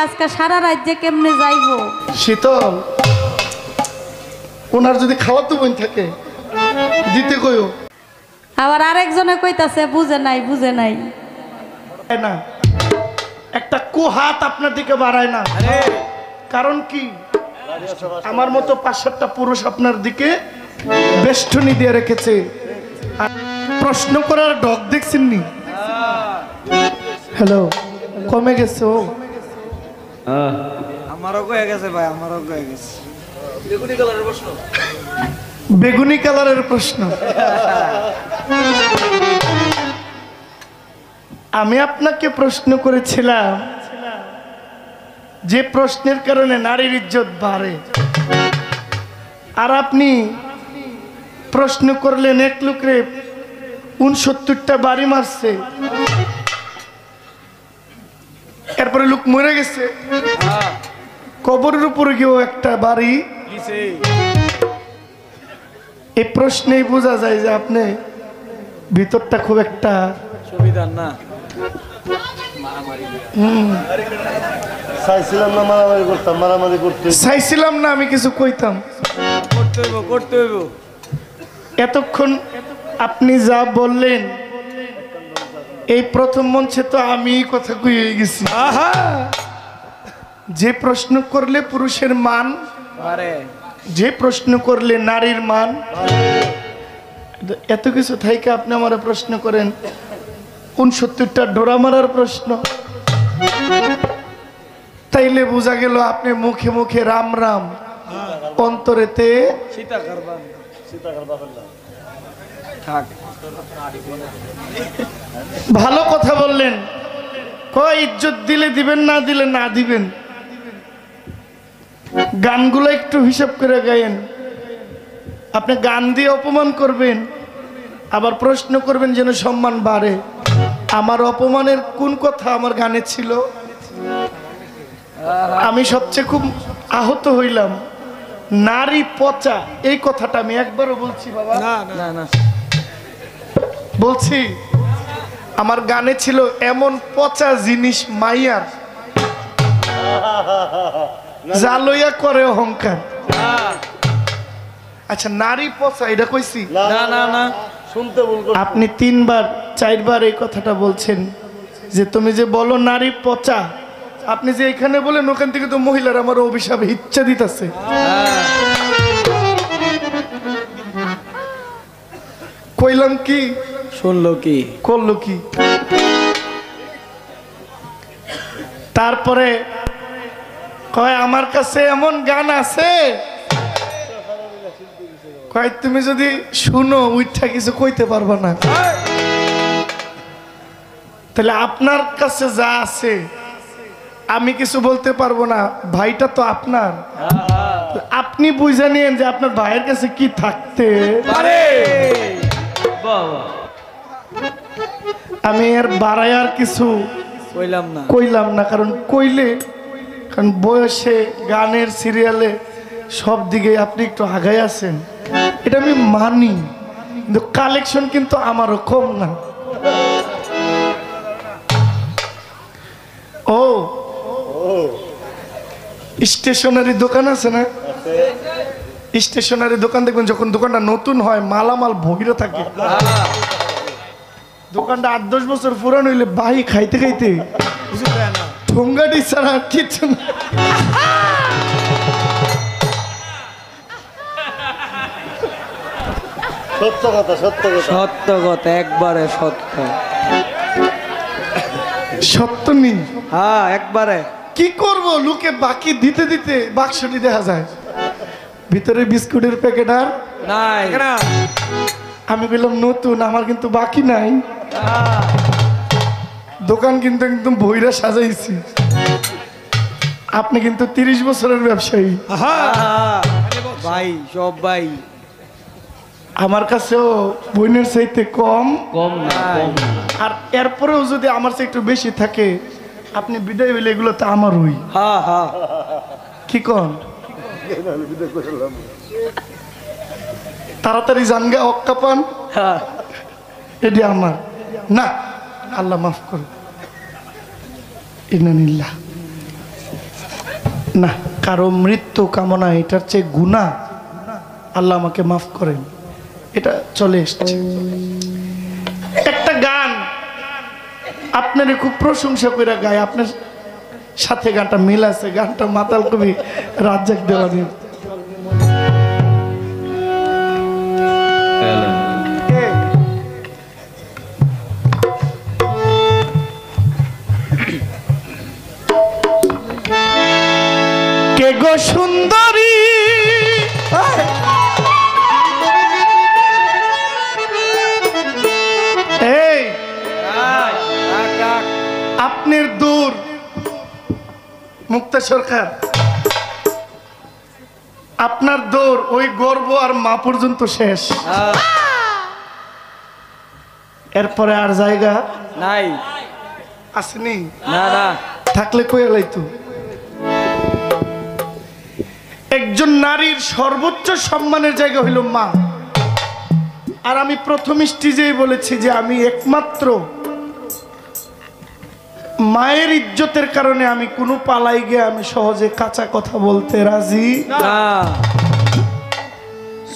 আজকে সারা রাজ্যে কেমনে যাইবো। শীতল, ওনার যদি খাওয়াতো বোন থাকে দিতে কইও। আবার আরেকজনে কইতাছে বুঝে নাই বুঝে নাই। না, একটা হাত আপনার দিকে বাড়ায় না। কারণ কি, আমার মতো 5-7টা পুরুষ আপনার দিকে বেষ্টনী দিয়ে রেখেছে। আর প্রশ্ন করার ডগ দেখছেন নি? হ্যালো, কমে গেছে? আমারও কয়ে গেছে ভাই, আমারও কয়ে গেছে। বেগুনি কালারের প্রশ্ন। আমি আপনাকে প্রশ্ন করেছিলাম যে প্রশ্নের কারণে নারীর ইজ্জত বাড়ে, আর আপনি প্রশ্ন করলেন এক লোকরে 69টা বাড়ি মারছে, এরপরে লোক মরে গেছে, কবরের উপরে গিয়েও একটা বাড়ি। এই প্রশ্নেই বোঝা যায় যে আপনি ভিতরটা খুব একটা সুবিধার না। চাইছিলাম না মারামারি করতাম, মারামারি করতে চাইছিলাম না আমি কিছু কইতাম। করতে হইব। এতক্ষণ আপনি যা বললেন এই প্রথম মঞ্চে তো আমি কথা কইয়ে গেছি। যে প্রশ্ন করলে পুরুষের মান, যে প্রশ্ন করলে নারীর মান, এত কিছু থাইকে আপনি আমার প্রশ্ন করেন 69টা ডোরা মারার প্রশ্ন। তাইলে বোঝা গেল আপনি মুখে মুখে রাম রাম, অন্তরেতে ভালো কথা বললেন। কয় ইজ্জত দিলে দিবেন, না দিলে না দিবেন। গানগুলো একটু হিসাব করে গায়েন। আপনি গান দিয়ে অপমান করবেন, আবার প্রশ্ন করবেন যেন সম্মান বাড়ে। আমার অপমানের কোন কথা আমার গানে ছিল? আমি সবচেয়ে খুব আহত হইলাম নারী পচা, এই কথাটা আমি একবারও বলছি বাবা? না না, বলছি। আমার গানে ছিল এমন পচা জিনিস মাইয়ার, যা লইয়া করে অহংকার। আচ্ছা, নারী পচা এটা কইছি? না না না, শুনতে ভুল করছি। আপনি 3-4বার এই কথাটা বলছেন যে তুমি যে বলো নারী পচা, আপনি যে এখানে বলেন ওখান থেকে তো মহিলার আমার অভিশাপে ইচ্ছা দিতেছে। কইলাম কি, শুনলো কি, করলো কি? তারপরে কয় আমার কাছে এমন গান আছে, কয় তুমি যদি শুনো উইঠা কিছু কইতে পারবা না। তাহলে আপনার কাছে যা আছে আমি কিছু বলতে পারবো না, ভাইটা তো আপনার। আপনি বুঝে নিয়েন যে আপনার ভাইয়ের কাছে কি থাকতে পারে। আমি এর বাড়ায় আর কিছু কইলাম না, কারণ কইলে, কারণ বয়সে, গানের, সিরিয়ালে সব দিকে আপনি একটু আগায় আছেন, এটা আমি মানি, কিন্তু কালেকশন কিন্তু আমারও কম না। ও স্টেশনারি দোকান আছে না? স্টেশনারি দোকান দেখবেন যখন দোকানটা নতুন হয় মালামাল ভগিরে থাকে। দোকানটা 8-10 বছর পুরান হইলে বাহি খাইতে খাইতে ঠোঙ্গাটি ছাড়া কিছু না। সত্য কথা, সত্য কথা, সত্য কথা, একবারে সত্য। সত্য নেই, হ্যাঁ একবারে। কি করব, লোকে বাকি দিতে দিতে বাক্সটি দেখা যায়, ভিতরে বিস্কুটের প্যাকেট আর নাই। আমি বললাম নতুন, আমার কিন্তু বাকি নাই। দোকান কিন্তু একদম ভৈরা সাজাইছি। আপনি কিন্তু 30 বছরের ব্যবসায়ী ভাই, সব ভাই। আমার কাছেও বোনের চাইতে কম নাই। আর এরপরেও যদি আমার চাইতে একটু বেশি থাকে, আপনি বিদায় হইলে এগুলো তো আমারই। কি কন? তাড়াতাড়ি জানগা অক্কা পান, এটি আমার না। আল্লাহ মাফ করুন। ইন্নালিল্লাহ। না, কারো মৃত্যু কামনা এটার চেয়ে গুনাহ, আল্লাহ আমাকে মাফ করেন, এটা চলে এসছে। একটা গান আপনার খুব প্রশংসা করে গায়, আপনার সাথে গানটা মিল আছে, গানটা মাতাল কবি রাজ্জাক দেওয়ানি। কে গো সুন্দরী এই আপনার দূর মুক্তা সরকার, আপনার দৌড় ওই গর্ব আর মা পর্যন্ত শেষ, এরপরে আর জায়গা নাই আসেনি। না না থাকলে কই লাইতো। একজন নারীর সর্বোচ্চ সম্মানের জায়গা হইল মা। আর আমি প্রথম স্টেজেই বলেছি যে আমি একমাত্র মায়ের ইজ্জতের কারণে আমি কোনো পালাই গিয়ে আমি সহজে কাঁচা কথা বলতে রাজি না।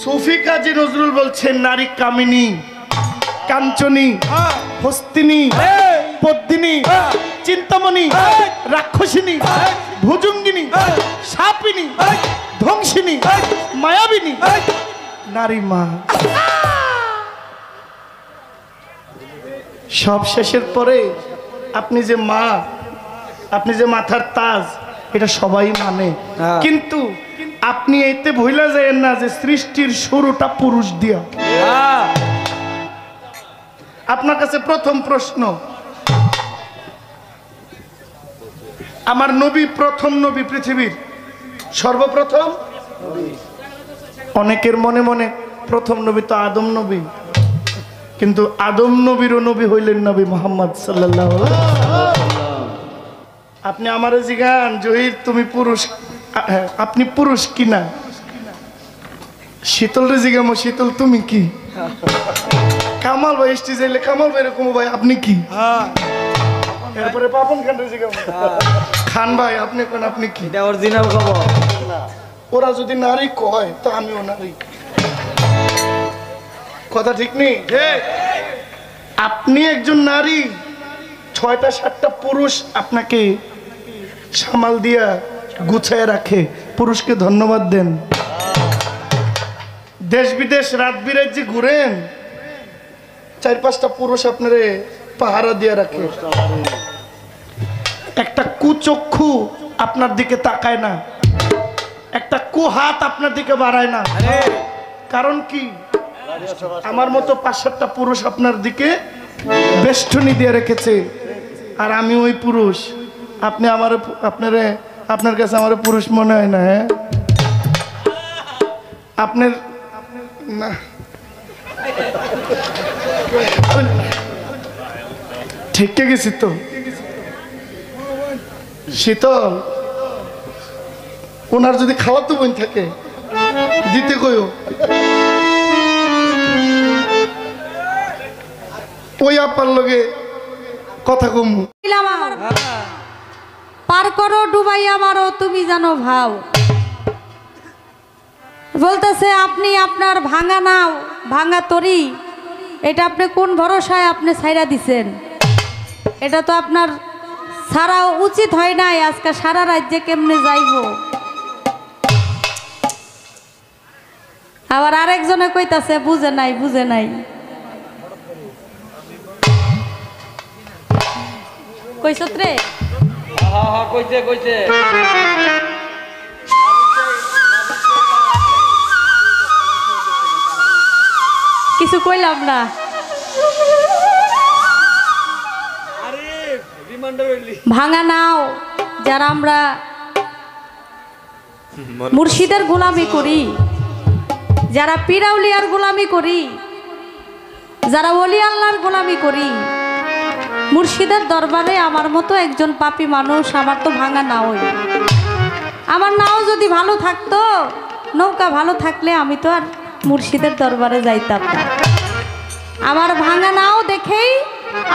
সুফি কাজী নজরুল বলছেন, নারী কামিনী, কাঞ্চনী, হস্তিনী, পদ্মিনী, চিন্তামণি, রাক্ষসিনী, ভুজঙ্গিনী, সাপিনী, ধ্বংসিনী, মায়াবিনী, নারী মা। সব শেষের পরে আপনি যে মা, আপনি যে মাথার তাজ, এটা সবাই মানে, কিন্তু আপনি এতে ভুলা যায় না যে সৃষ্টির শুরুটা পুরুষ দিয়া। আপনার কাছে প্রথম প্রশ্ন, আমার নবী প্রথম নবী, পৃথিবীর সর্বপ্রথম। অনেকের মনে মনে প্রথম নবী তো আদম নবী, কিন্তু আদম নবীরও নবী হইলেন নবী মুহাম্মদ সাল্লাল্লাহু আলাইহি ওয়াসাল্লাম। আপনি আমারে জিগান, জহির তুমি পুরুষ, আপনি পুরুষ কিনা? শীতল রে জিগামো, শীতল তুমি কি? কামাল ভাই স্টেজে এলে কামাল ভাই এরকম, ভাই আপনি কি? এরপরে পাপন খান রে জিগামো, খান ভাই আপনি কোন, আপনি কি? এটা অরিজিনাল খবর। ওরা যদি নারী কয় তো আমিও নারী, কথা ঠিক নেই? আপনি একজন নারী, 6টা 7টা পুরুষ আপনাকে সামাল দিয়া গুছায় রাখে, পুরুষকে ধন্যবাদ দেন। দেশ বিদেশ রাত বিরাত যে ঘুরেন, 4-5টা পুরুষ আপনারে পাহারা দিয়া রাখে। একটা কুচক্ষু আপনার দিকে তাকায় না, একটা কুহাত আপনার দিকে বাড়ায় না। কারণ কি? আমার মতো 5-7টা পুরুষ আপনার দিকে বেষ্টনী দিয়ে রেখেছে, আর আমি ওই পুরুষ। আপনি আমার, আপনার কাছে আমার পুরুষ মনে হয় না? হ্যাঁ, আপনার না, ঠিক গেছি তো। শীতল, ওনার যদি খাওয়াতো বোন থাকে দিতে কইও, ওই আপার লগে কথা কম। পার করো ডুবাইয়া মারো তুমি জানো ভাও। বলতেছে আপনি আপনার ভাঙা নাও, ভাঙা তরি, এটা আপনি কোন ভরসায় আপনি ছাইরা দিছেন? এটা তো আপনার ছাড়া উচিত হয় নাই। আজকে সারা রাজ্যে কেমনে যাইব? আবার আরেকজনে কইতাছে বুঝে নাই, বুঝে নাই। কইছত রে? কইছে কইছে। কিছু কইলাম না। ভাঙা নাও যারা আমরা মুর্শিদের গোলামি করি, যারা পীরাউলিয়ার গোলামি করি, যারা ওলি আল্লাহর গোলামি করি, মুর্শিদের দরবারে আমার মতো একজন পাপী মানুষ, আমার তো ভাঙা নাওই। আমার নাও যদি ভালো থাকতো, নৌকা ভালো থাকলে আমি তো আর মুর্শিদের দরবারে যাইতাম না। আমার ভাঙা নাও দেখেই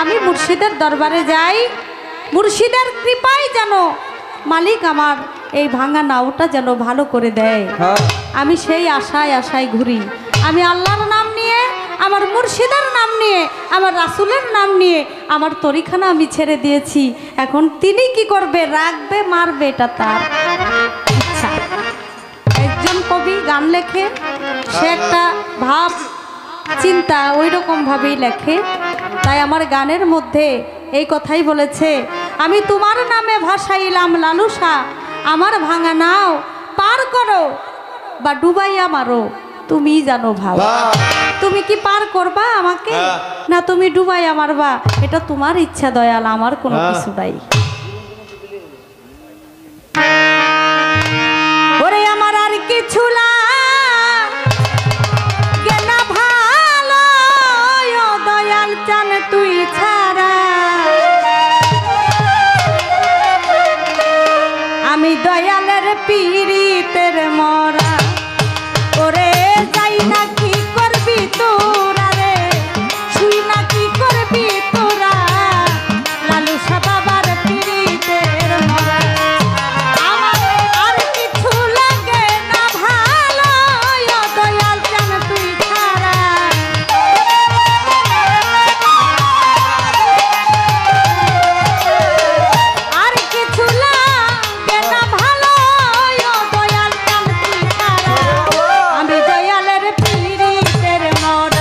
আমি মুর্শিদের দরবারে যাই। মুর্শিদের কৃপায় যেন মালিক আমার এই ভাঙা নাওটা যেন ভালো করে দেয়। আমি সেই আশায় আশায় ঘুরি। আমি আল্লাহর নাম নিয়ে, আমার মুর্শিদের নাম নিয়ে, আমার রাসূলের নাম নিয়ে আমার তরিখানা আমি ছেড়ে দিয়েছি। এখন তিনি কি করবে, রাখবে মারবে, এটা তার ইচ্ছা। একজন কবি গান লেখে, সে একটা ভাব চিন্তা ওই রকমভাবেই লেখে। তাই আমার গানের মধ্যে এই কথাই বলেছে, আমি তোমার নামে ভাসাইলাম লালুসা, আমার ভাঙা নাও পার করো বা ডুবাইয়া মারো, তুমি জানো ভাব। তুমি কি পার করবা আমাকে, না তুমি ডুবাইয়া মারবা, এটা তোমার ইচ্ছা দয়াল, আমার কোনো কিছু নাই। ওরে আমার আর কিছু লাগে না ভালো, ও দয়াল চান তুই ছাড়া, আমি দয়ালের পীড়িতের মরা। ওরে যাই না কি করবি তোরা রে, শুই না কি করবি তোরা, লালুসা বাবার পীড়িতের মরা। আমার আর কিছু লাগে না ভালো, ও দয়াল চান তুই ছাড়া, আর কিছু লাগে না ভালো, ও দয়াল চান তুই ছাড়া, আমি দয়ালের পীড়িতের মরা।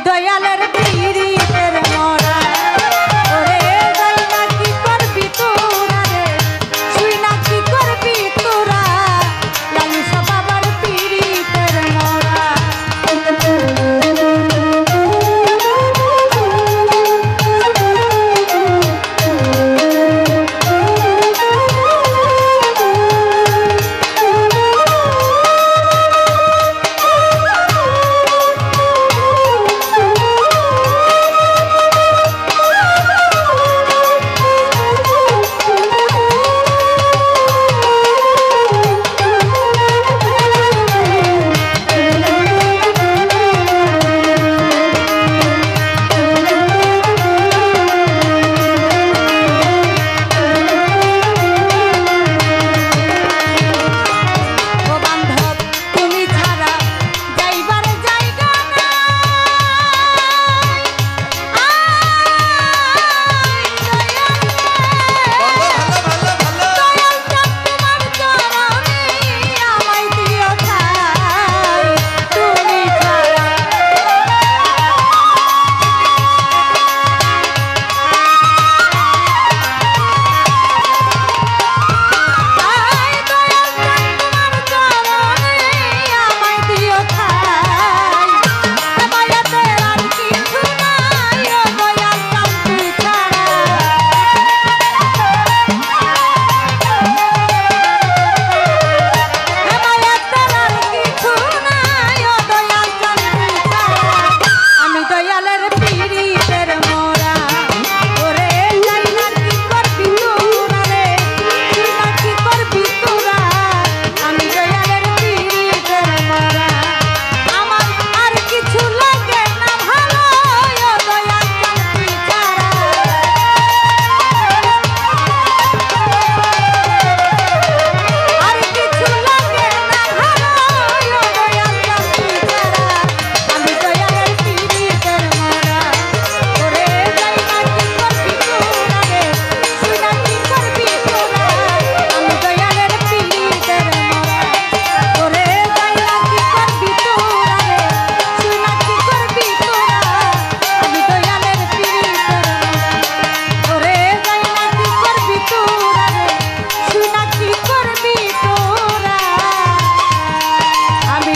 দয়ালের পীড়িতের মরা ওরে যাই না কি করবি তোরা রে শুই না কি করবি তোরা লালু বাবার পীড়িতের মরা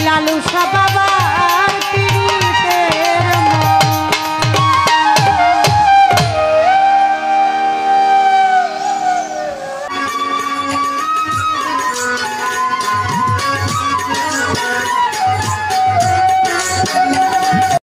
লালু সাবা